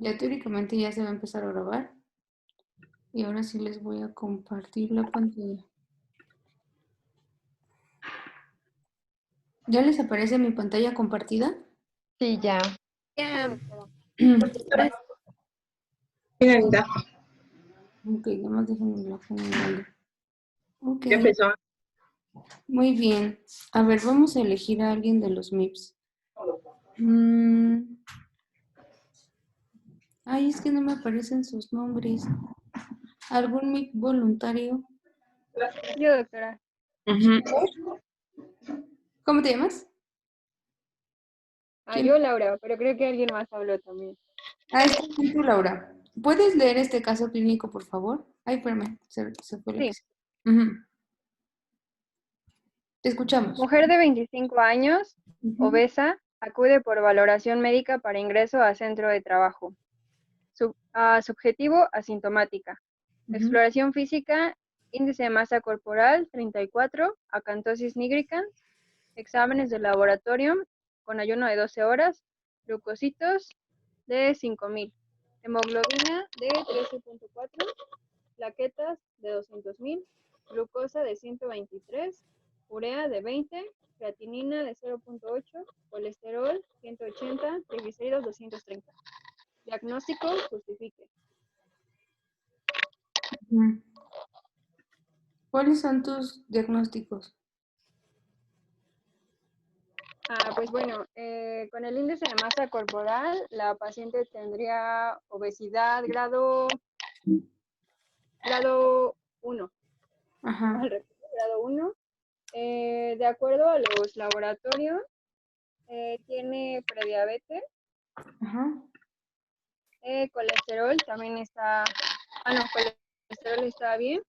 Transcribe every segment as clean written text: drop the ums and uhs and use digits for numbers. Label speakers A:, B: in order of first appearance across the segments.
A: Ya teóricamente ya se va a empezar a grabar. Y ahora sí les voy a compartir la pantalla. ¿Ya les aparece mi pantalla compartida?
B: Sí, ya.
C: Ya,
A: Ahora,
D: Mira, Anita,
A: ok, nada más déjenme la pongo en grande. Ok,
D: ya empezó.
A: muy bien. A ver, vamos a elegir a alguien de los MIPS. Mm, Ay, es que no me aparecen sus nombres. ¿Algún MIP voluntario?
C: yo, doctora.
D: Ujú.
A: ¿Cómo te llamas? ¿Quién?
C: Yo, Laura, pero creo que alguien más habló también.
A: Ah, es tú, Laura. ¿Puedes leer este caso clínico, por favor? Ay, espérame, se fue la
C: Sí,
A: que... Ujú. Te escuchamos.
C: mujer de 25 años,
A: Ujú,
C: obesa, acude por valoración médica para ingreso a centro de trabajo. Subjetivo, asintomática.
A: ujú.
C: Exploración física, índice de masa corporal 34, acantosis nigricans, exámenes de laboratorio con ayuno de 12 horas, leucocitos de 5000, hemoglobina de 13.4, plaquetas de 200.000, glucosa de 123, urea de 20, creatinina de 0.8, colesterol 180, triglicéridos 230. Diagnóstico, justifique.
A: Ujú. ¿Cuáles son tus diagnósticos?
C: Pues bueno, con el índice de masa corporal, la paciente tendría obesidad grado 1,
A: Ajá,
C: grado 1. De acuerdo a los laboratorios, tiene prediabetes,
A: ajá,
C: colesterol también está, no, colesterol está bien,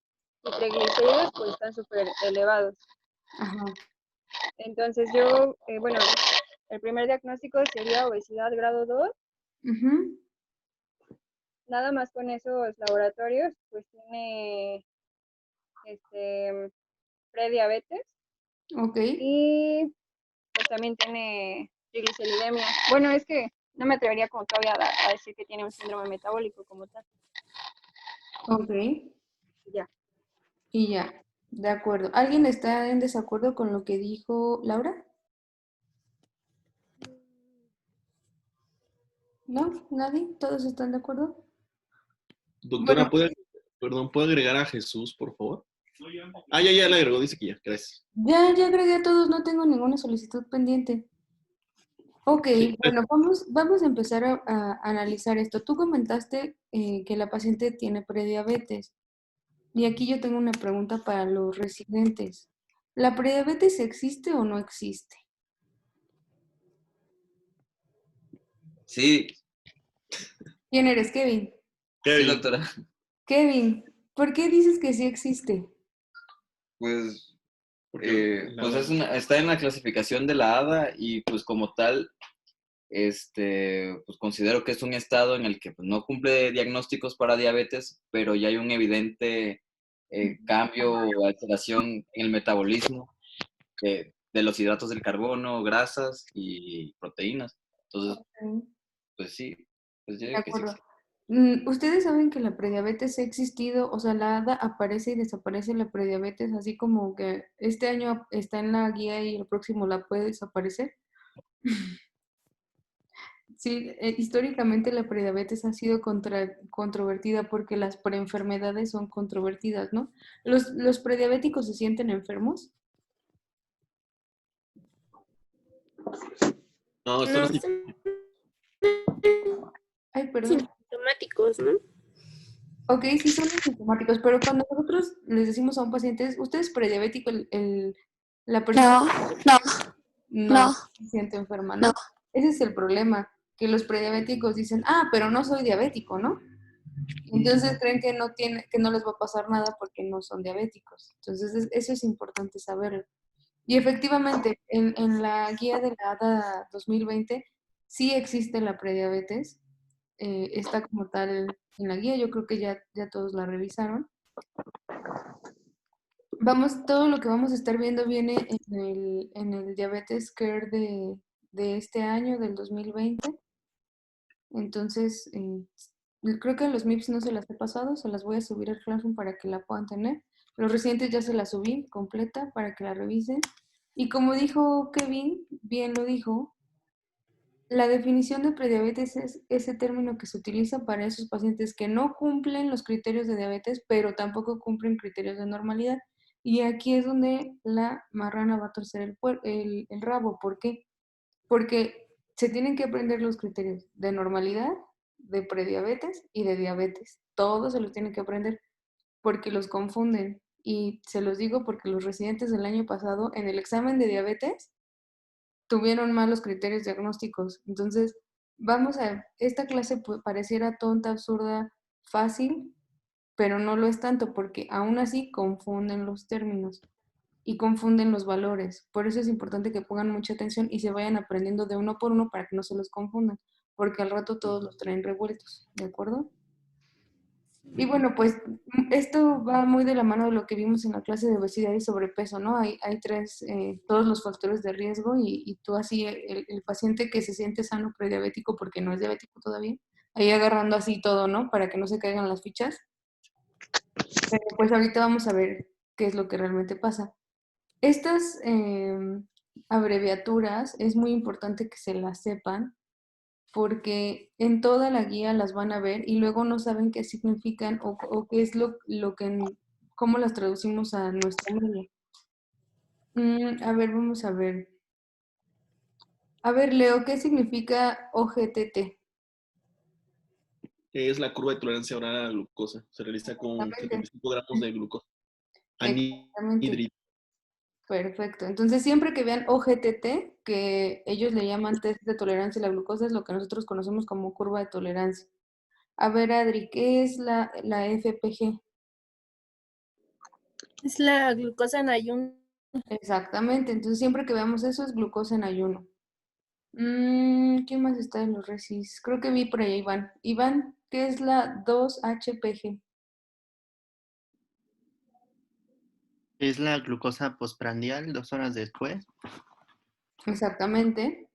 C: y triglicéridos pues están súper elevados.
A: ajá.
C: Entonces yo, bueno, el primer diagnóstico sería obesidad grado 2.
A: Ujú.
C: Nada más con esos laboratorios, pues tiene este, prediabetes
A: Ok,
C: y pues también tiene trigliceridemia. Bueno, es que no me atrevería como todavía a decir que tiene un síndrome metabólico como tal.
A: ok.
C: Ya.
A: Y ya, de acuerdo. ¿Alguien está en desacuerdo con lo que dijo Laura? ¿No? ¿Nadie? ¿Todos están de acuerdo? Bueno,
E: Doctora, perdón, ¿puede agregar a Jesús, por favor? Ya le agregó, dice que ya, gracias.
A: ya agregué a todos, no tengo ninguna solicitud pendiente. Ok,
E: Sí,
A: bueno, vamos a empezar a analizar esto. Tú comentaste que la paciente tiene prediabetes y aquí yo tengo una pregunta para los residentes. ¿La prediabetes existe o no existe?
F: Sí,
A: ¿Quién eres, Kevin?
F: sí,
E: Kevin.
F: doctora.
A: Kevin, ¿por qué dices que sí existe?
F: Pues,
E: Porque
F: pues está en la clasificación de la ADA y pues como tal, pues considero que es un estado en el que pues, no cumple diagnósticos para diabetes, pero ya hay un evidente cambio o alteración en el metabolismo de los hidratos del carbono, grasas y proteínas. Entonces,
A: Ok.
F: pues sí, pues yo
A: De
F: digo que sí
A: acuerdo.
F: existe.
A: Ustedes saben que la prediabetes ha existido, o sea, la ADA aparece y desaparece la prediabetes, así como que este año está en la guía y el próximo la puede desaparecer. Sí, históricamente la prediabetes ha sido controvertida porque las preenfermedades son controvertidas, ¿no? ¿Los prediabéticos se sienten enfermos?
E: no,
C: No,
E: están
C: son
A: Ay, perdón.
C: sintomáticos, ¿no?
A: Ok, sí son asintomáticos, pero cuando nosotros les decimos a un paciente, ¿usted es prediabético? La persona
C: No, no,
A: no
C: no,
A: se siente enferma,
C: no.
A: ¿no? Ese es el problema, que los prediabéticos dicen, ah, pero no soy diabético, ¿no? Entonces creen que que no les va a pasar nada porque no son diabéticos. Entonces eso es importante saberlo. Y efectivamente, en la guía de la ADA 2020 sí existe la prediabetes, está como tal en la guía, yo creo que ya todos la revisaron. Todo lo que vamos a estar viendo viene en el Diabetes Care de este año, del 2020. Entonces, creo que los MIPS no se las he pasado, se las voy a subir al Classroom para que la puedan tener. Los recientes ya se la subí completa para que la revisen. Y como dijo Kevin, bien lo dijo, la definición de prediabetes es ese término que se utiliza para esos pacientes que no cumplen los criterios de diabetes, pero tampoco cumplen criterios de normalidad. Y aquí es donde la marrana va a torcer el rabo. ¿Por qué? Porque se tienen que aprender los criterios de normalidad, de prediabetes y de diabetes. Todos se los tienen que aprender porque los confunden. Y se los digo porque los residentes del año pasado en el examen de diabetes tuvieron malos criterios diagnósticos. Entonces, esta clase pareciera tonta, absurda, fácil, pero no lo es tanto porque aún así confunden los términos y confunden los valores. Por eso es importante que pongan mucha atención y se vayan aprendiendo de uno por uno para que no se los confundan, porque al rato todos los traen revueltos, ¿de acuerdo? Y bueno, pues esto va muy de la mano de lo que vimos en la clase de obesidad y sobrepeso, ¿no? Hay tres, todos los factores de riesgo y tú así, el paciente que se siente sano prediabético porque no es diabético todavía, ahí agarrando así todo, ¿no? Para que no se caigan las fichas. Pero pues ahorita vamos a ver qué es lo que realmente pasa. Estas abreviaturas es muy importante que se las sepan porque en toda la guía las van a ver y luego no saben qué significan o qué es lo que, cómo las traducimos a nuestra lengua. A ver, vamos a ver. A ver, Leo, ¿qué significa OGTT?
E: Es la curva de tolerancia oral a la glucosa. Se realiza con 75 gramos de glucosa.
A: Exactamente.
E: Anhídrido.
A: Perfecto. Entonces, siempre que vean OGTT, que ellos le llaman test de tolerancia a la glucosa, es lo que nosotros conocemos como curva de tolerancia. A ver, Adri, ¿qué es la FPG?
B: Es la glucosa en ayuno.
A: Exactamente. Entonces, siempre que veamos eso es glucosa en ayuno. ¿Quién más está en los resis? Creo que vi por ahí a Iván. Iván, ¿qué es la 2-HPG?
G: Es la glucosa postprandial 2 horas después.
A: Exactamente.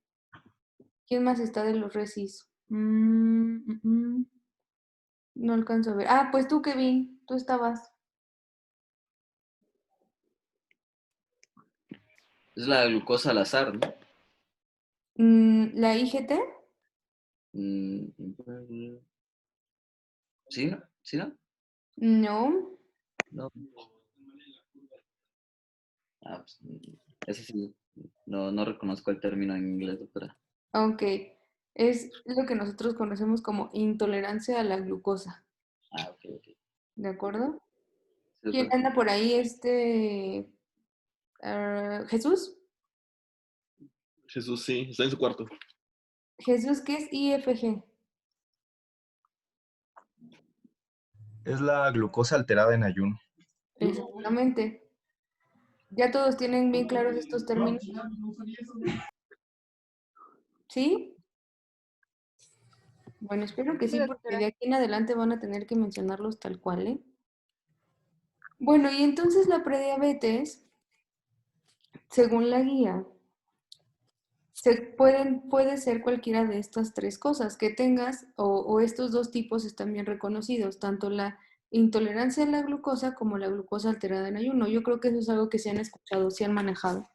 A: ¿Quién más está de los resis? No alcanzo a ver. Ah, pues tú, Kevin, tú estabas.
F: Es la glucosa al azar, ¿no?
A: ¿La IGT?
F: ¿Sí, no? ¿Sí, no?
A: No.
F: No. Pues, ese sí. No reconozco el término en inglés, doctora.
A: Ok. Es lo que nosotros conocemos como intolerancia a la glucosa.
F: Ok.
A: ¿De acuerdo?
F: Sí,
A: ¿Quién
F: doctora.
A: anda por ahí? ¿Jesús?
E: Jesús, sí, está en su cuarto.
A: Jesús, ¿qué es IFG?
H: Es la glucosa alterada en ayuno.
A: Exactamente. ¿Ya todos tienen bien claros estos términos? ¿Sí? Bueno, espero que
C: Sí,
A: sí, porque
C: doctora.
A: de aquí en adelante van a tener que mencionarlos tal cual, ¿eh? Bueno, y entonces la prediabetes, según la guía, puede ser cualquiera de estas tres cosas que tengas, o estos dos tipos están bien reconocidos, tanto la intolerancia a la glucosa como la glucosa alterada en ayuno. Yo creo que eso es algo que se han escuchado, se han manejado.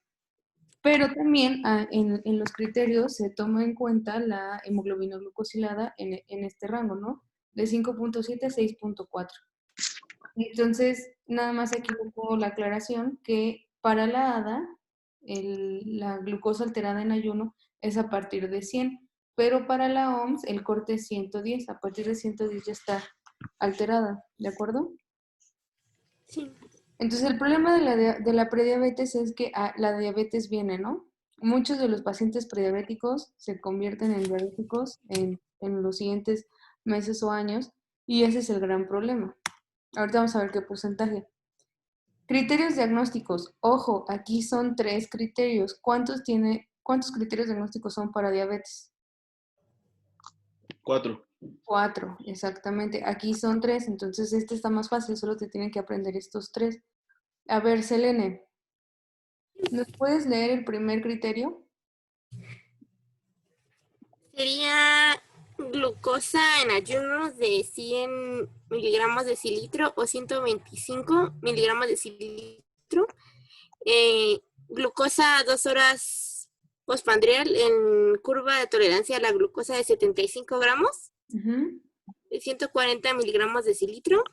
A: Pero también en los criterios se toma en cuenta la hemoglobina glucosilada en este rango, ¿no? De 5.7 a 6.4. Entonces, nada más aquí le pongo la aclaración que para la ADA, la glucosa alterada en ayuno es a partir de 100, pero para la OMS el corte es 110, a partir de 110 ya está alterada, ¿de acuerdo?
B: Sí.
A: Entonces, el problema de la prediabetes es que la diabetes viene, ¿no? Muchos de los pacientes prediabéticos se convierten en diabéticos en los siguientes meses o años y ese es el gran problema. Ahorita vamos a ver qué porcentaje. Criterios diagnósticos. Ojo, aquí son 3 criterios. ¿Cuántos criterios diagnósticos son para diabetes?
E: 4.
A: 4, exactamente. Aquí son 3, entonces este está más fácil, solo te tienen que aprender estos 3. A ver, Selene, ¿nos puedes leer el primer criterio?
B: Sería glucosa en ayunos de 100 miligramos de cilitro o 125 miligramos de cilitro. Glucosa a 2 horas postprandial en curva de tolerancia a la glucosa de 75 gramos,
A: Ujú,
B: de 140 miligramos de cilitro,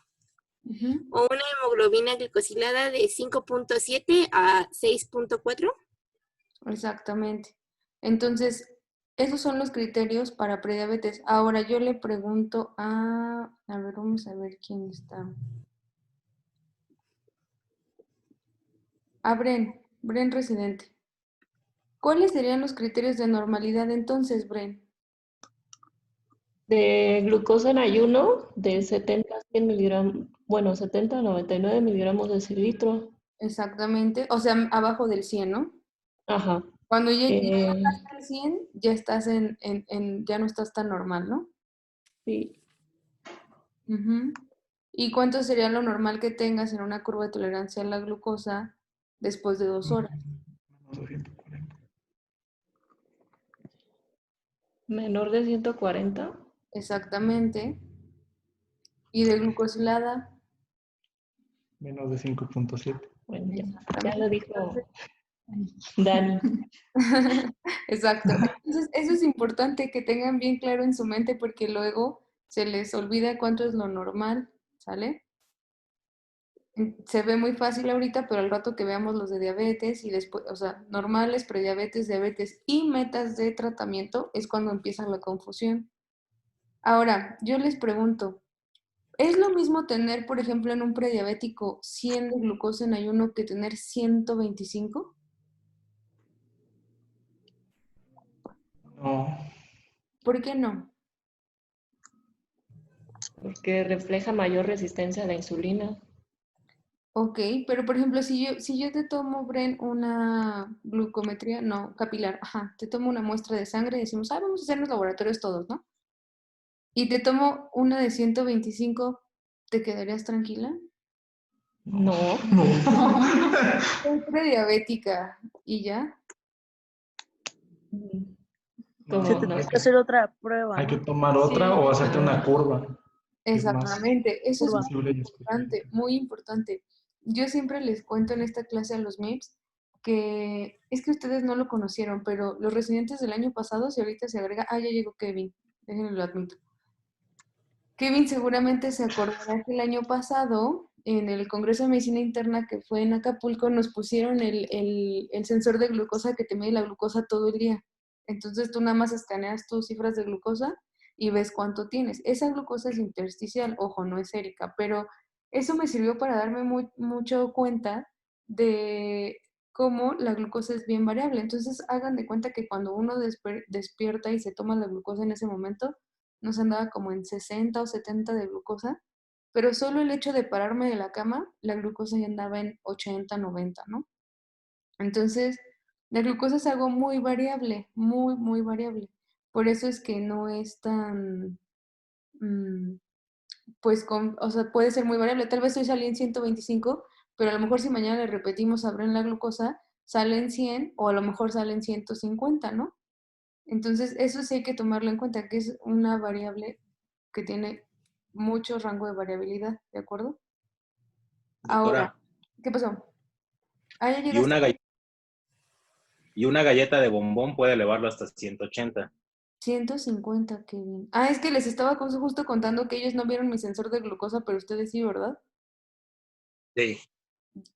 A: ujú.
B: o una hemoglobina glicosilada de 5.7 a 6.4.
A: Exactamente. Entonces, esos son los criterios para prediabetes. Ahora yo le pregunto a ver, vamos a ver quién está. A Bren residente. ¿Cuáles serían los criterios de normalidad entonces, Bren?
I: De glucosa en ayuno, de 70 a 100 miligramos, bueno, 70 a 99 miligramos de cilitro.
A: Exactamente, o sea, abajo del 100, ¿no?
I: Ajá.
A: Cuando ya
I: Eh,
A: bajaste al 100, ya estás ya no estás tan normal, ¿no?
I: sí,
A: Ujú. ¿Y cuánto sería lo normal que tengas en una curva de tolerancia a la glucosa después de 2 horas?
I: menor de 140.
A: Exactamente. ¿Y de glucosilada?
J: Menos de 5.7.
I: Bueno, ya
A: Exactamente.
I: lo dijo Dani.
A: Exacto. Entonces, eso es importante que tengan bien claro en su mente porque luego se les olvida cuánto es lo normal, ¿sale? Se ve muy fácil ahorita, pero al rato que veamos los de diabetes y después, o sea, normales, prediabetes, diabetes y metas de tratamiento es cuando empieza la confusión. Ahora, yo les pregunto, ¿es lo mismo tener, por ejemplo, en un prediabético 100 de glucosa en ayuno que tener 125?
J: No,
A: ¿Por qué no?
I: Porque refleja mayor resistencia a la insulina.
A: Ok, pero por ejemplo, si yo te tomo, Bren, una glucometría, no, capilar, ajá, te tomo una muestra de sangre y decimos, vamos a hacer los laboratorios todos, ¿no? Y te tomo una de 125, ¿te quedarías tranquila?
I: No,
A: Soy prediabética, ¿y ya?
I: como
J: no,
B: Se
I: no.
B: tendría que hacer otra prueba,
J: hay que
B: ¿no?
J: tomar otra o hacerte una curva, que es más
A: Exactamente, eso es
B: Curva.
A: muy
J: sensible y
A: importante,
J: específica.
A: muy importante. Yo siempre les cuento en esta clase a los MIPS que es que ustedes no lo conocieron, pero los residentes del año pasado, si ahorita se agrega, ya llegó Kevin, déjenme lo admito. Kevin seguramente se acordará que el año pasado, en el Congreso de Medicina Interna que fue en Acapulco, nos pusieron el sensor de glucosa que te mide la glucosa todo el día. Entonces tú nada más escaneas tus cifras de glucosa y ves cuánto tienes. Esa glucosa es intersticial, ojo, no es sérica, pero eso me sirvió para darme mucho cuenta de cómo la glucosa es bien variable. Entonces hagan de cuenta que cuando uno despierta y se toma la glucosa en ese momento, nos andaba como en 60 o 70 de glucosa, pero solo el hecho de pararme de la cama, la glucosa ya andaba en 80, 90, ¿no? Entonces, la glucosa es algo muy variable, muy, muy variable. Por eso es que no es tan, mm, pues, o sea, puede ser muy variable. Tal vez hoy salí en 125, pero a lo mejor si mañana le repetimos abren la glucosa, sale en 100 o a lo mejor sale en 150, ¿no? Entonces, eso sí hay que tomarlo en cuenta, que es una variable que tiene mucho rango de variabilidad, ¿de acuerdo? Ahora,
K: Doctora,
A: ¿qué pasó? Ya
K: y
A: llegaste.
K: una, y una galleta de bombón puede elevarlo hasta 180.
A: 150, Kevin. Es que les estaba justo contando que ellos no vieron mi sensor de glucosa, pero ustedes sí, ¿verdad?
K: Sí,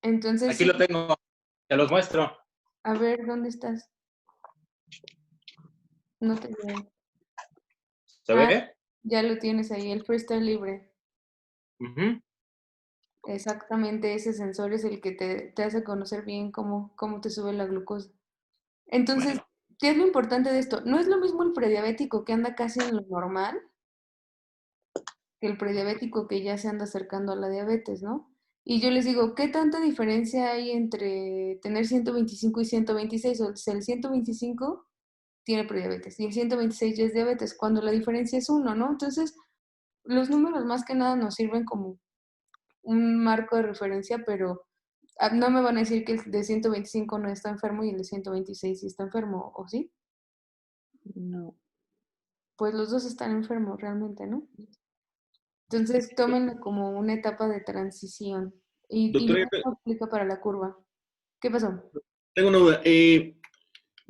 A: Entonces,
K: aquí
A: sí,
K: lo tengo, te los muestro.
A: a ver, ¿dónde estás? No te veo.
K: ¿Se
A: Ah,
K: ve?
A: ya lo tienes ahí, el freestyle libre.
K: Ujú.
A: Exactamente, ese sensor es el que te hace conocer bien cómo te sube la glucosa. Entonces,
K: Bueno,
A: ¿qué es lo importante de esto? No es lo mismo el prediabético que anda casi en lo normal que el prediabético que ya se anda acercando a la diabetes, ¿no? Y yo les digo, ¿qué tanta diferencia hay entre tener 125 y 126? O sea, el 125 tiene prediabetes y el 126 ya es diabetes, cuando la diferencia es 1, ¿no? Entonces, los números más que nada nos sirven como un marco de referencia, pero no me van a decir que el de 125 no está enfermo y el de 126 sí está enfermo, ¿o sí?
B: No.
A: pues los dos están enfermos realmente, ¿no? Entonces, tómenlo como una etapa de transición. Y lo
E: Doctora,
A: mismo aplica para la curva. ¿Qué pasó?
E: tengo una duda.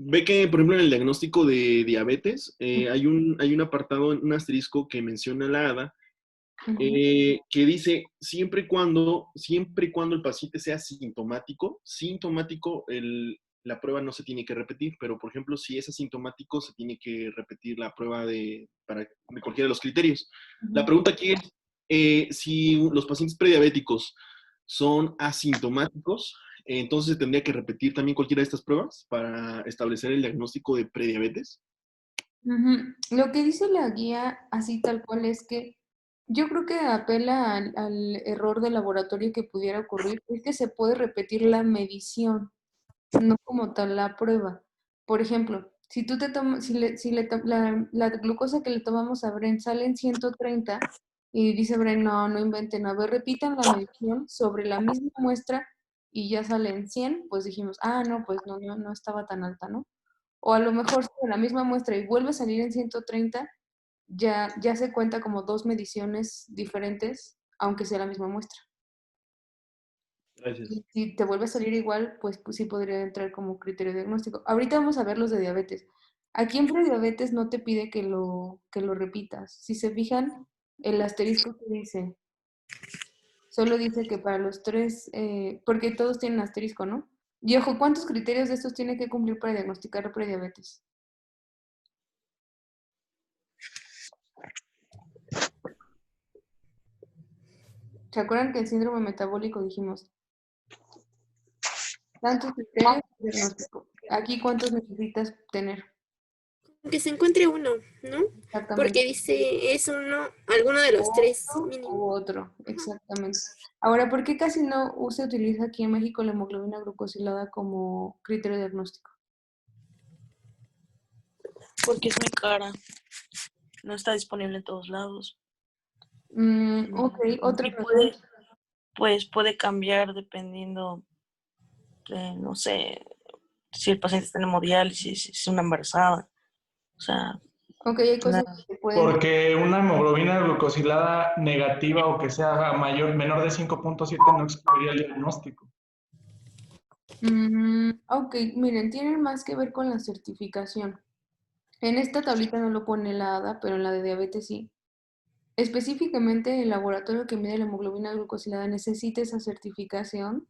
E: Ve que, por ejemplo, en el diagnóstico de diabetes hay un apartado, un asterisco que menciona la ADA, que dice siempre y cuando el paciente sea sintomático, la prueba no se tiene que repetir, pero por ejemplo, si es asintomático, se tiene que repetir la prueba de cualquiera de los criterios. La pregunta aquí es, si los pacientes prediabéticos son asintomáticos, entonces se tendría que repetir también cualquiera de estas pruebas para establecer el diagnóstico de prediabetes.
A: Lo que dice la guía, así tal cual, es que yo creo que apela al error de laboratorio que pudiera ocurrir, es que se puede repetir la medición, no como tal la prueba. Por ejemplo, si tú te tomas, la glucosa que le tomamos a Bren sale en 130 y dice Bren, no inventen, a ver, repitan la medición sobre la misma muestra y ya sale en 100, pues dijimos, no, pues no estaba tan alta, ¿no? O a lo mejor sobre la misma muestra y vuelve a salir en 130, ya se cuenta como dos mediciones diferentes, aunque sea la misma muestra.
E: Gracias.
A: Y si te vuelve a salir igual, pues sí podría entrar como criterio diagnóstico. Ahorita vamos a ver los de diabetes. Aquí en prediabetes no te pide que lo repitas. Si se fijan, el asterisco que dice, solo dice que para los tres, porque todos tienen asterisco, ¿no? Y ojo, ¿cuántos criterios de estos tiene que cumplir para diagnosticar prediabetes? ¿Se acuerdan que el síndrome metabólico dijimos? Tantos criterios de diagnóstico. Aquí, ¿cuántos necesitas tener?
B: Que se encuentre uno, ¿no?
A: Exactamente.
B: Porque dice, es alguno de los tres mínimo.
A: O otro, exactamente. Ahora, ¿por qué casi no se utiliza aquí en México la hemoglobina glucosilada como criterio diagnóstico?
L: Porque es muy cara. No está disponible en todos lados.
A: Ok, otra
L: Y
A: razón.
L: puede cambiar dependiendo de, no sé, si el paciente está en hemodiálisis, si es una embarazada. O sea,
A: ok, hay cosas que pueden...
J: Porque una hemoglobina glucosilada negativa o que sea menor de 5.7 no excluiría el diagnóstico.
A: Ok, miren, tienen más que ver con la certificación. En esta tablita no lo pone la ADA, pero en la de diabetes sí. Específicamente, el laboratorio que mide la hemoglobina glucosilada necesita esa certificación,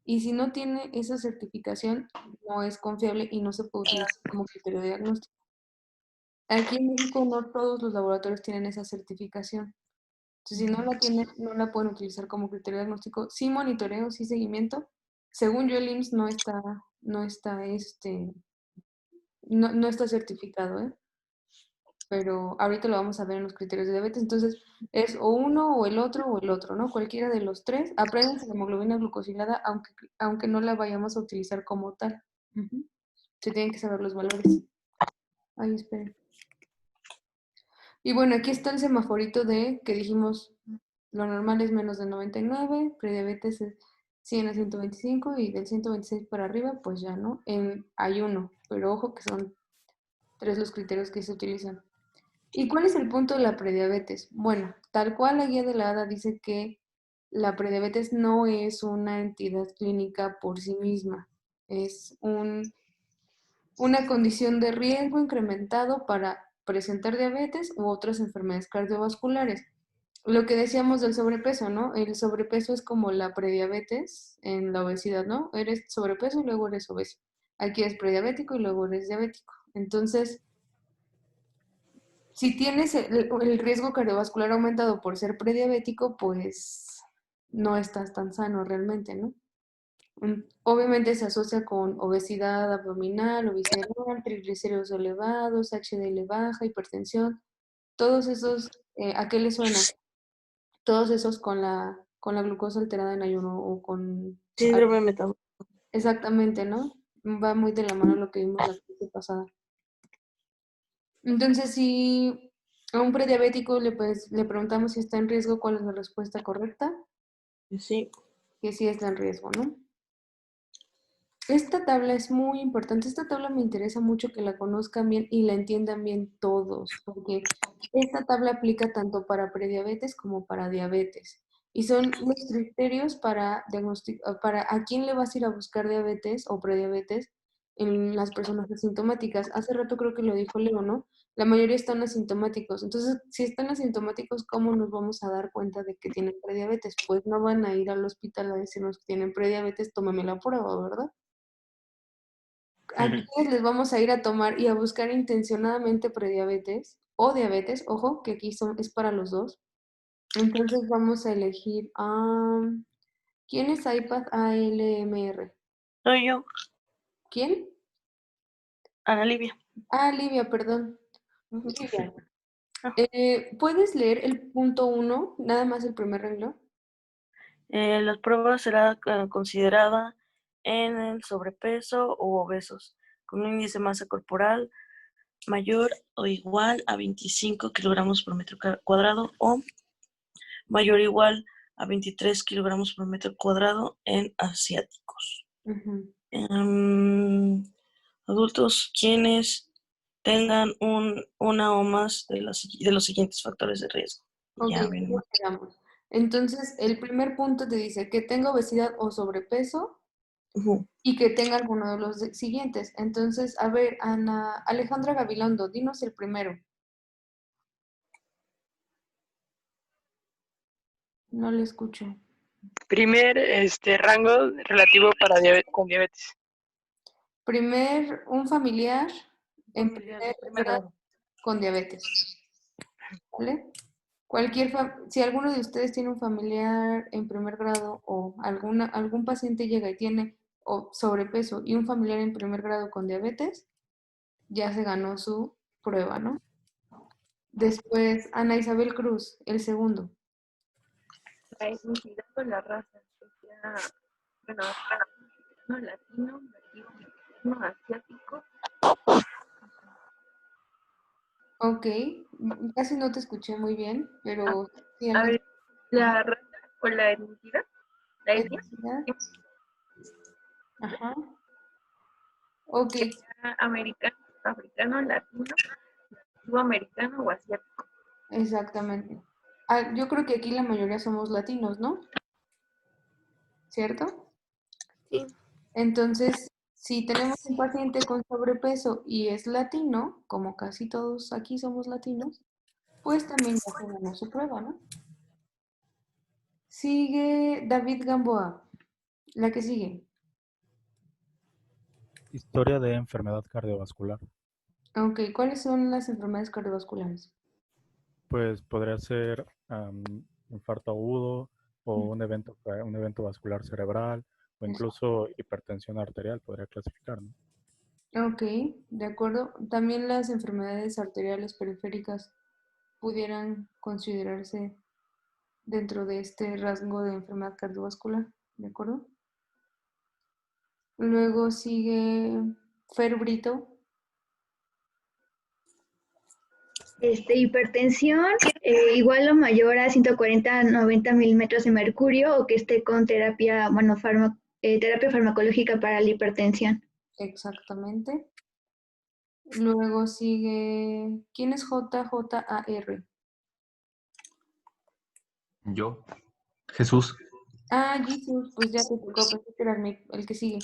A: y si no tiene esa certificación, no es confiable y no se puede utilizar como criterio de diagnóstico. Aquí en México no todos los laboratorios tienen esa certificación. Entonces, si no la tienen, no la pueden utilizar como criterio de diagnóstico. Sí monitoreo, sí seguimiento. Según yo, el IMSS no está certificado, ¿eh? Pero ahorita lo vamos a ver en los criterios de diabetes. Entonces, es o uno o el otro, ¿no? Cualquiera de los tres. Apréndanse la hemoglobina glucosilada, aunque no la vayamos a utilizar como tal. Se tienen que saber los valores. Ay, esperen. Y bueno, aquí está el semaforito que dijimos, lo normal es menos de 99, prediabetes es 100 a 125 y del 126 para arriba, pues ya, ¿no? En ayuno, pero ojo que son 3 los criterios que se utilizan. ¿Y cuál es el punto de la prediabetes? Bueno, tal cual la guía de la ADA dice que la prediabetes no es una entidad clínica por sí misma, es una condición de riesgo incrementado para presentar diabetes u otras enfermedades cardiovasculares. Lo que decíamos del sobrepeso, ¿no? El sobrepeso es como la prediabetes en la obesidad, ¿no? Eres sobrepeso y luego eres obeso. Aquí eres prediabético y luego eres diabético. Entonces, si tienes el riesgo cardiovascular aumentado por ser prediabético, pues no estás tan sano realmente, ¿no? Obviamente se asocia con obesidad abdominal o visceral, triglicéridos elevados, HDL baja, hipertensión, todos esos, ¿a qué le suena? Todos esos con la glucosa alterada en ayuno o con...
L: síndrome metabólico.
A: Exactamente, ¿no? Va muy de la mano lo que vimos la clase pasada. Entonces, si a un prediabético le preguntamos si está en riesgo, ¿cuál es la respuesta correcta?
L: Sí.
A: Que sí está en riesgo, ¿no? Esta tabla es muy importante. Esta tabla me interesa mucho que la conozcan bien y la entiendan bien todos, porque esta tabla aplica tanto para prediabetes como para diabetes. Y son los criterios para diagnosticar, para a quién le vas a ir a buscar diabetes o prediabetes en las personas asintomáticas. Hace rato creo que lo dijo Leo, ¿no? La mayoría están asintomáticos. Entonces, si están asintomáticos, ¿cómo nos vamos a dar cuenta de que tienen prediabetes? Pues no van a ir al hospital a decirnos que tienen prediabetes, tómame la prueba, ¿verdad? ¿A quiénes les vamos a ir a tomar y a buscar intencionadamente prediabetes o diabetes? Ojo, que aquí es para los dos. Entonces vamos a elegir a... ¿Quién es iPad ALMR?
L: Soy yo,
A: ¿Quién?
L: Ana Livia.
A: Ah, Livia, perdón. Livia. ¿Puedes leer el punto 1, nada más el primer renglón?
L: Las pruebas será considerada en el sobrepeso u obesos, con un índice de masa corporal mayor o igual a 25 kilogramos por metro cuadrado o mayor o igual a 23 kilogramos por metro cuadrado en asiáticos. Adultos quienes tengan una o más de los siguientes factores de riesgo.
A: Ok,
L: Ya viene más.
A: sigamos. Entonces, el primer punto te dice que tenga obesidad o sobrepeso y que tenga alguno de los siguientes. Entonces, a ver, Alejandra Gabilondo, dinos el primero. No le escucho.
M: Primer rango relativo para con diabetes.
A: Un familiar en
L: Familiar
A: primer
L: de primer
A: grado
L: grado.
A: con diabetes. ¿Vale? Si alguno de ustedes tiene un familiar en primer grado o algún paciente llega y tiene sobrepeso y un familiar en primer grado con diabetes, ya se ganó su prueba, ¿no? Después, Ana Isabel Cruz, el segundo.
N: La etnicidad o la raza, que sea, bueno, no latino, nativo, asiático.
A: Ok, casi no te escuché muy bien, pero sí
N: A ver, la raza o la etnicidad, la etnia.
A: Ajá. Ok.
N: Que sea americano, africano, latino, sudamericano o asiático.
A: Exactamente. Yo creo que aquí la mayoría somos latinos, ¿no? ¿Cierto?
B: Sí.
A: Entonces, si tenemos un paciente con sobrepeso y es latino, como casi todos aquí somos latinos, pues también ya se ganó su prueba, ¿no? Sigue David Gamboa, la que sigue.
O: Historia de enfermedad cardiovascular.
A: Ok, ¿cuáles son las enfermedades cardiovasculares?
O: Pues podría ser infarto agudo o un evento vascular cerebral o incluso hipertensión arterial podría clasificar, ¿no?
A: Ok, de acuerdo. También las enfermedades arteriales periféricas pudieran considerarse dentro de este rasgo de enfermedad cardiovascular, ¿de acuerdo? Luego sigue Fer Brito.
P: Hipertensión igual o mayor a 140-90 milímetros de mercurio o que esté con terapia, bueno, terapia farmacológica para la hipertensión.
A: Exactamente. Luego sigue, ¿quién es JJAR?
H: Yo. Jesús.
A: Ah, Jesús, pues ya te tocó, pensé que era el que sigue.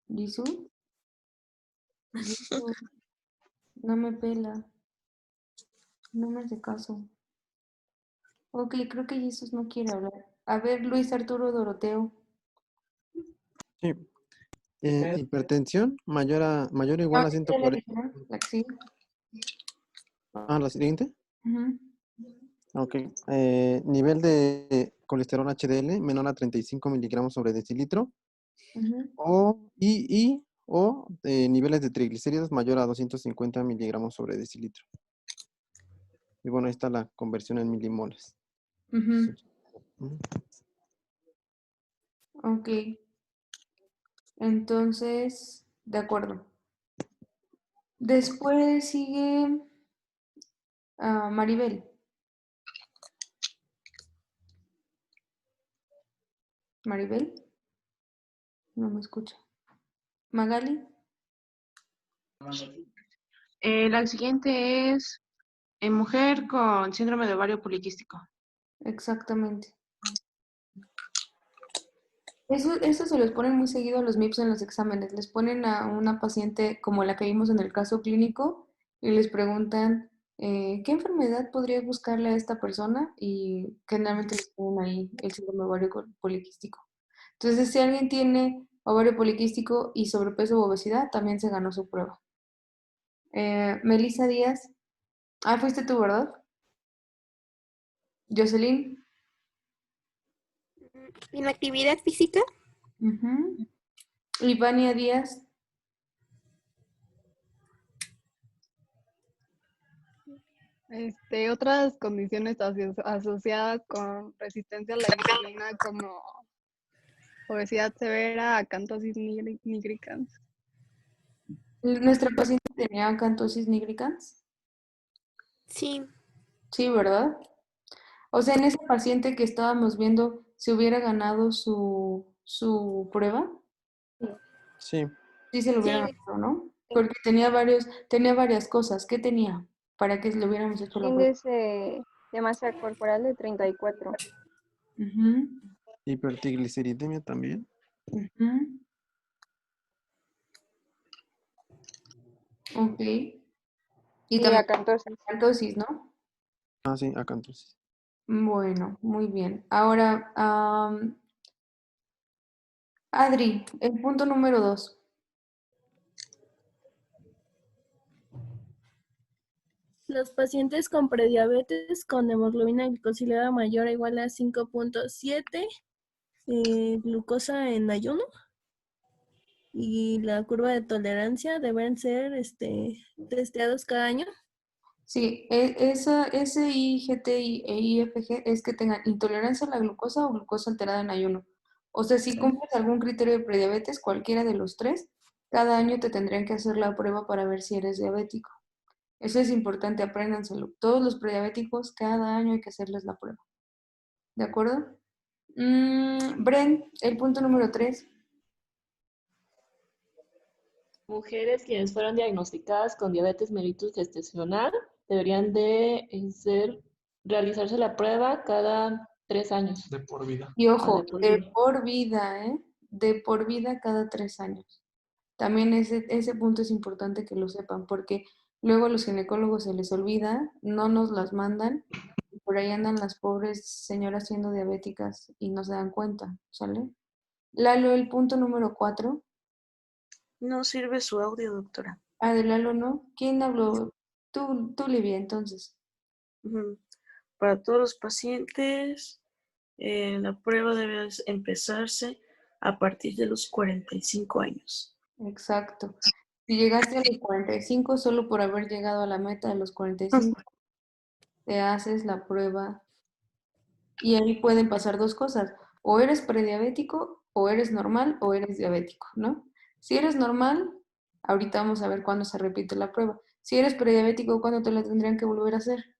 A: ¿Jesús? No me pela. No me hace caso. Ok, creo que Jesús no quiere hablar. A ver, Luis Arturo Doroteo.
Q: Sí. Hipertensión mayor o igual a 140.
A: La que sigue.
Q: La siguiente.
A: Ujú.
Q: Ok. Nivel de colesterol HDL menor a 35 miligramos sobre decilitro.
A: Ujú.
Q: O niveles de triglicéridos mayor a 250 miligramos sobre decilitro. Y bueno, ahí está la conversión en milimoles.
A: Ujú. Ok. Entonces, de acuerdo. Después sigue Maribel. Maribel, no me escucha. Magali,
R: La siguiente es mujer con síndrome de ovario poliquístico.
A: exactamente. Eso se los ponen muy seguido a los MIPS en los exámenes. Les ponen a una paciente como la que vimos en el caso clínico y les preguntan ¿qué enfermedad podría buscarle a esta persona? Y generalmente les ponen ahí el síndrome de ovario poliquístico. Entonces, si alguien tiene ovario poliquístico y sobrepeso u obesidad, también se ganó su prueba. Melissa Díaz. Fuiste tú, ¿verdad? Jocelyn.
B: Inactividad física.
A: Ivania Díaz.
S: Otras condiciones asociadas con resistencia a la insulina como obesidad severa, acantosis nigricans.
A: ¿Nuestra paciente tenía acantosis nigricans?
B: Sí.
A: Sí, ¿verdad? O sea, en esa paciente que estábamos viendo, ¿se hubiera ganado su prueba?
Q: Sí.
A: Sí se lo hubiera ganado, ¿no? Porque tenía varias cosas. ¿Qué tenía? Para que le hubiéramos hecho la prueba.
C: Índice de masa corporal de 34.
Q: Hipertrigliceridemia también.
A: Ok. Y
C: Y
A: también
C: acantosis.
A: acantosis, ¿no?
Q: Sí, acantosis.
A: Bueno, muy bien. Ahora, Adri, el punto número 2.
T: Los pacientes con prediabetes con hemoglobina glicosilada mayor o igual a 5.7, glucosa en ayuno y la curva de tolerancia deben ser testeados cada año.
A: Sí, ese IGT e IFG es que tengan intolerancia a la glucosa o glucosa alterada en ayuno. O sea, si cumples algún criterio de prediabetes, cualquiera de los tres, cada año te tendrían que hacer la prueba para ver si eres diabético. Eso es importante, apréndanselo. Todos los prediabéticos, cada año hay que hacerles la prueba. ¿De acuerdo? Bren, el punto número 3.
I: Mujeres quienes fueron diagnosticadas con diabetes mellitus gestacional deberían de realizarse la prueba cada 3 años.
J: De por vida.
A: Y ojo,
I: de por
A: de
I: vida.
A: por vida, ¿eh? De por vida cada 3 años. También ese punto es importante que lo sepan, porque luego a los ginecólogos se les olvida, no nos las mandan, y por ahí andan las pobres señoras siendo diabéticas y no se dan cuenta, ¿sale? Lalo, el punto número 4.
L: No sirve su audio, doctora.
A: De Lalo, ¿no? ¿Quién habló? Tú, Livia, entonces.
L: Para todos los pacientes, la prueba debe empezarse a partir de los 45 años.
A: Exacto. Si llegaste a los 45, solo por haber llegado a la meta de los 45, te haces la prueba. Y ahí pueden pasar dos cosas. O eres prediabético, o eres normal, o eres diabético, ¿no? Si eres normal, ahorita vamos a ver cuándo se repite la prueba. Si eres prediabético, ¿cuándo te la tendrían que volver a hacer?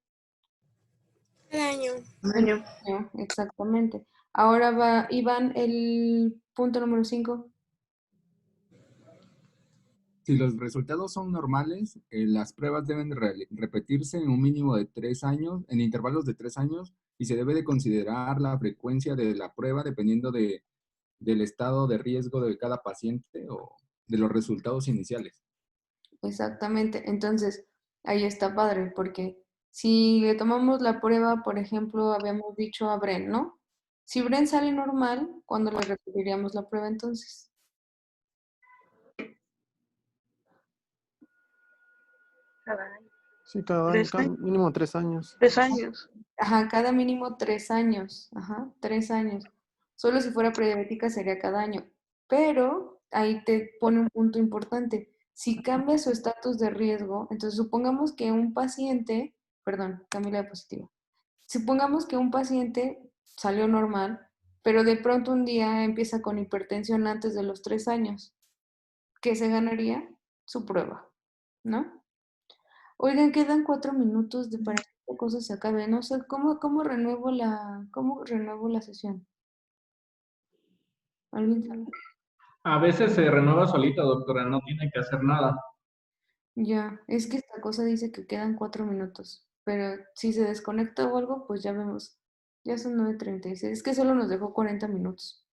B: Cada año.
A: Exactamente. Ahora va Iván, el punto número 5.
U: Si los resultados son normales, las pruebas deben repetirse en un mínimo de 3 años, en intervalos de 3 años, y se debe de considerar la frecuencia de la prueba dependiendo del estado de riesgo de cada paciente o de los resultados iniciales.
A: Exactamente. Entonces, ahí está padre, porque si le tomamos la prueba, por ejemplo, habíamos dicho a Bren, ¿no? Si Bren sale normal, ¿cuándo le repetiríamos la prueba entonces?
Q: Sí, cada mínimo 3 años.
L: 3 años.
A: Ajá, cada mínimo 3 años. Ajá, 3 años. Solo si fuera prediabética sería cada año. Pero ahí te pone un punto importante. Si cambia su estatus de riesgo, entonces supongamos que un paciente, perdón, cambié la diapositiva. Supongamos que un paciente salió normal, pero de pronto un día empieza con hipertensión antes de los 3 años. ¿Qué se ganaría? Su prueba, ¿no? Oigan, quedan 4 minutos para que esta cosa se acabe. No sé, ¿cómo renuevo la sesión? ¿Alguien sabe?
J: A veces se renueva solita, doctora, no tiene que hacer nada.
A: Ya, es que esta cosa dice que quedan 4 minutos, pero si se desconecta o algo, pues ya vemos. Ya son 9:36, es que solo nos dejó 40 minutos.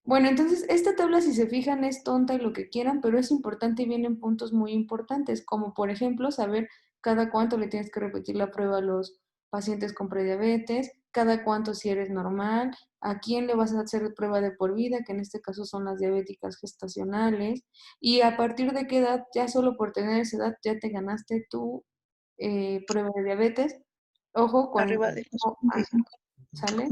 A: Bueno, entonces esta tabla, si se fijan, es tonta y lo que quieran, pero es importante y vienen puntos muy importantes, como por ejemplo saber cada cuánto le tienes que repetir la prueba a los pacientes con prediabetes, cada cuánto si eres normal, a quién le vas a hacer prueba de por vida, que en este caso son las diabéticas gestacionales, y a partir de qué edad, ya solo por tener esa edad, ya te ganaste tu prueba de diabetes. Ojo,
L: Arriba de los
A: 45 años,
L: 45.
A: ¿sale?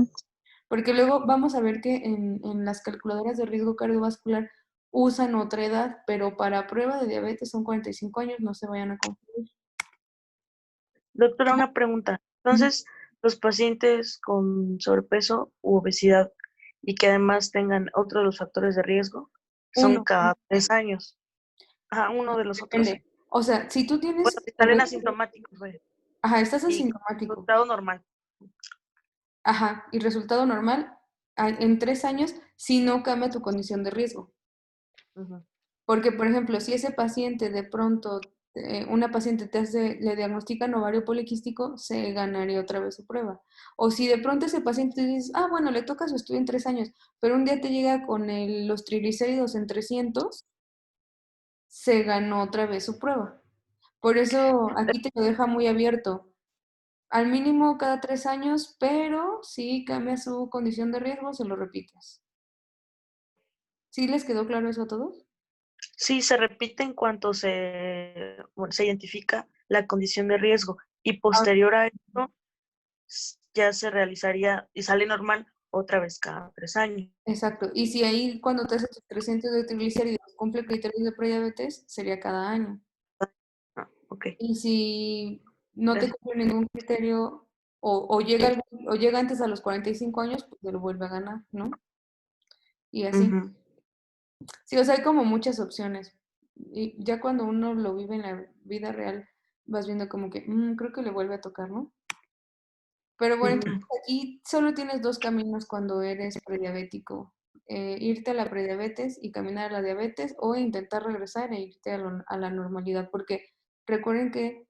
A: Porque luego vamos a ver que en las calculadoras de riesgo cardiovascular usan otra edad, pero para prueba de diabetes son 45 años, no se vayan a confundir.
L: Doctora, una pregunta. Entonces, los pacientes con sobrepeso u obesidad y que además tengan otro de los factores de riesgo son
A: Uno.
L: cada 3 años. Ajá, uno de los otros.
A: Depende. O sea, si tú tienes...
L: Bueno, si salen asintomáticos, pues,
A: Ajá, estás
L: y
A: asintomático.
L: resultado normal.
A: Ajá, y resultado normal en 3 años si no cambia tu condición de riesgo.
L: Ujú.
A: Porque, por ejemplo, si ese paciente de pronto, una paciente le diagnostican ovario poliquístico, se ganaría otra vez su prueba. O si de pronto ese paciente dices, ah, bueno, le toca su estudio en 3 años, pero un día te llega con los triglicéridos en 300, se ganó otra vez su prueba. Por eso aquí te lo deja muy abierto. Al mínimo cada 3 años, pero si cambia su condición de riesgo, se lo repites. ¿Sí les quedó claro eso a todos?
L: Sí, se repite en cuanto se identifica la condición de riesgo y posterior a esto ya se realizaría y sale normal otra vez cada 3 años.
A: Exacto. Y si ahí cuando te haces tus 300 de triglicéridos cumple criterios de prediabetes, sería cada año.
L: Ok.
A: Y si no te cumple ningún criterio o llega antes a los 45 años, pues se lo vuelve a ganar, ¿no? Y así. Sí, o sea, hay como muchas opciones. Y ya cuando uno lo vive en la vida real, vas viendo como que, creo que le vuelve a tocar, ¿no? Pero bueno, entonces aquí solo tienes 2 caminos cuando eres prediabético. Irte a la prediabetes y caminar a la diabetes o intentar regresar e irte a la normalidad. Porque recuerden que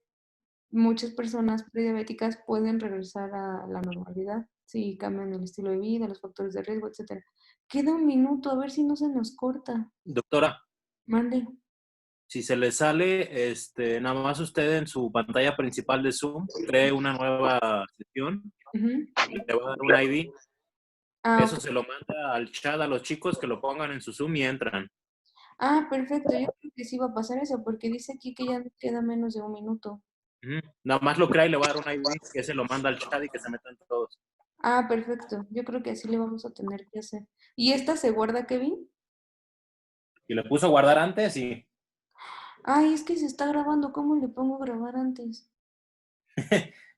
A: muchas personas prediabéticas pueden regresar a la normalidad si cambian el estilo de vida, los factores de riesgo, etc. Queda un minuto, a ver si no se nos corta.
K: Doctora,
A: Mande.
K: si se le sale, nada más usted en su pantalla principal de Zoom cree una nueva sesión, le va a dar un ID. Eso
A: Ok.
K: se lo manda al chat a los chicos que lo pongan en su Zoom y entran.
A: Perfecto. Yo creo que sí va a pasar eso porque dice aquí que ya queda menos de un minuto.
K: Nada más lo crea y le va a dar un ID que se lo manda al chat y que se metan todos.
A: Perfecto. Yo creo que así le vamos a tener que hacer. ¿Y esta se guarda, Kevin?
K: Y le puso guardar antes y
A: Es que se está grabando. ¿Cómo le pongo grabar antes?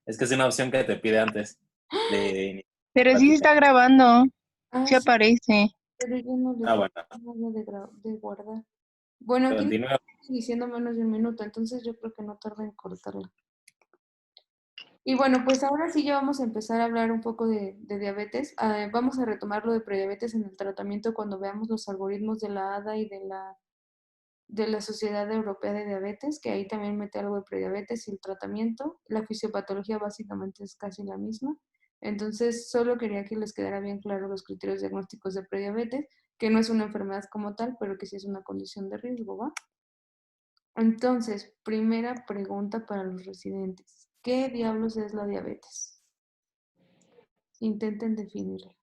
K: es que es una opción que te pide antes de
M: Pero sí se
K: platicar.
M: está grabando. Sí
A: Sí,
M: aparece.
A: pero yo no le
K: Bueno.
A: pongo nada de guardar. Bueno, aquí
K: Continúa.
A: estoy diciendo menos de un minuto, entonces yo creo que no tarda en cortarla. Y bueno, pues ahora sí ya vamos a empezar a hablar un poco de diabetes. Vamos a retomar lo de prediabetes en el tratamiento cuando veamos los algoritmos de la ADA y de la Sociedad Europea de Diabetes, que ahí también mete algo de prediabetes y el tratamiento. La fisiopatología básicamente es casi la misma. Entonces, solo quería que les quedara bien claro los criterios diagnósticos de prediabetes, que no es una enfermedad como tal, pero que sí es una condición de riesgo, ¿va? Entonces, primera pregunta para los residentes. ¿Qué diablos es la diabetes? Intenten definirla.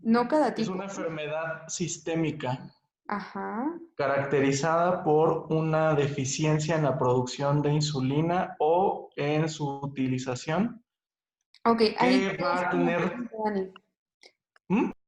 A: No cada tipo.
J: Es una enfermedad sistémica.
A: Ajá.
J: Caracterizada por una deficiencia en la producción de insulina o en su utilización.
A: Ok, ahí
J: va a tener...
A: Dani.